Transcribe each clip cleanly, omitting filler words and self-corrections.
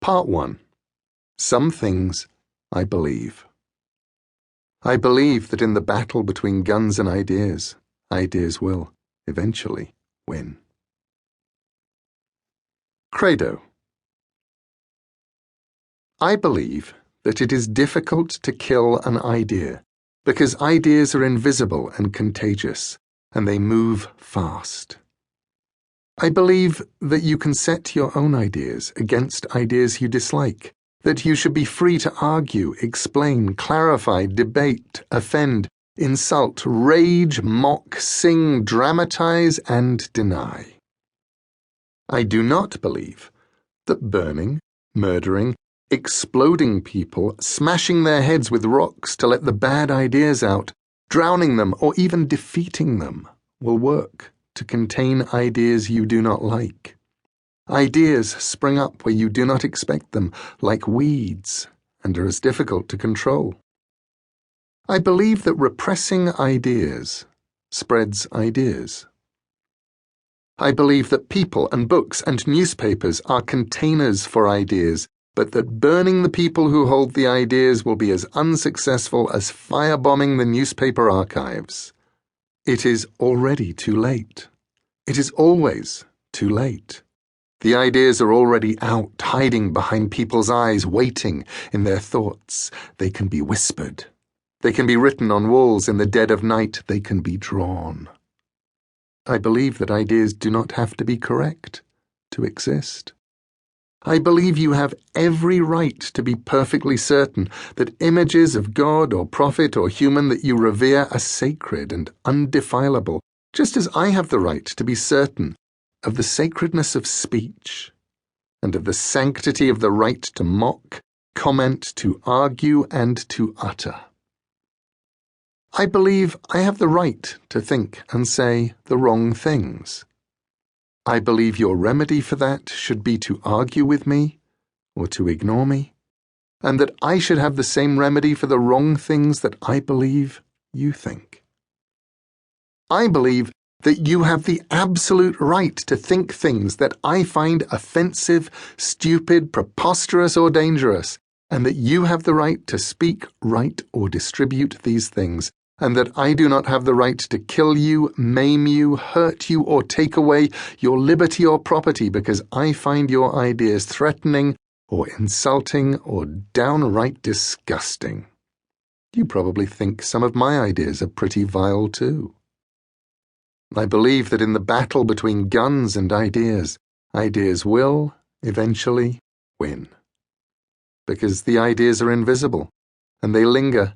Part 1. Some things I believe. I believe that in the battle between guns and ideas, ideas will, eventually, win. Credo. I believe that it is difficult to kill an idea because ideas are invisible and contagious, and they move fast. I believe that you can set your own ideas against ideas you dislike, that you should be free to argue, explain, clarify, debate, offend, insult, rage, mock, sing, dramatize, and deny. I do not believe that burning, murdering, exploding people, smashing their heads with rocks to let the bad ideas out, drowning them, or even defeating them will work to contain ideas you do not like. Ideas spring up where you do not expect them, like weeds, and are as difficult to control. I believe that repressing ideas spreads ideas. I believe that people and books and newspapers are containers for ideas, but that burning the people who hold the ideas will be as unsuccessful as firebombing the newspaper archives. It is already too late. It is always too late. The ideas are already out, hiding behind people's eyes, waiting in their thoughts. They can be whispered. They can be written on walls in the dead of night. They can be drawn. I believe that ideas do not have to be correct to exist. I believe you have every right to be perfectly certain that images of God or prophet or human that you revere are sacred and undefilable, just as I have the right to be certain of the sacredness of speech and of the sanctity of the right to mock, comment, to argue, and to utter. I believe I have the right to think and say the wrong things. I believe your remedy for that should be to argue with me or to ignore me, and that I should have the same remedy for the wrong things that I believe you think. I believe that you have the absolute right to think things that I find offensive, stupid, preposterous, or dangerous, and that you have the right to speak, write, or distribute these things, and that I do not have the right to kill you, maim you, hurt you, or take away your liberty or property because I find your ideas threatening or insulting or downright disgusting. You probably think some of my ideas are pretty vile too. I believe that in the battle between guns and ideas, ideas will, eventually, win. Because the ideas are invisible, and they linger,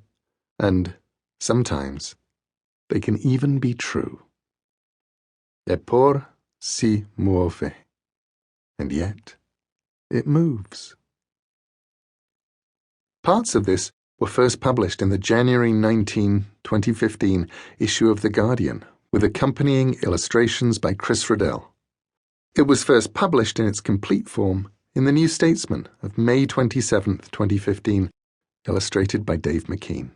and sometimes they can even be true. Eppur si muove, and yet it moves. Parts of this were first published in the January 19, 2015 issue of The Guardian, with accompanying illustrations by Chris Riddell. It was first published in its complete form in the New Statesman of May 27, 2015, illustrated by Dave McKean.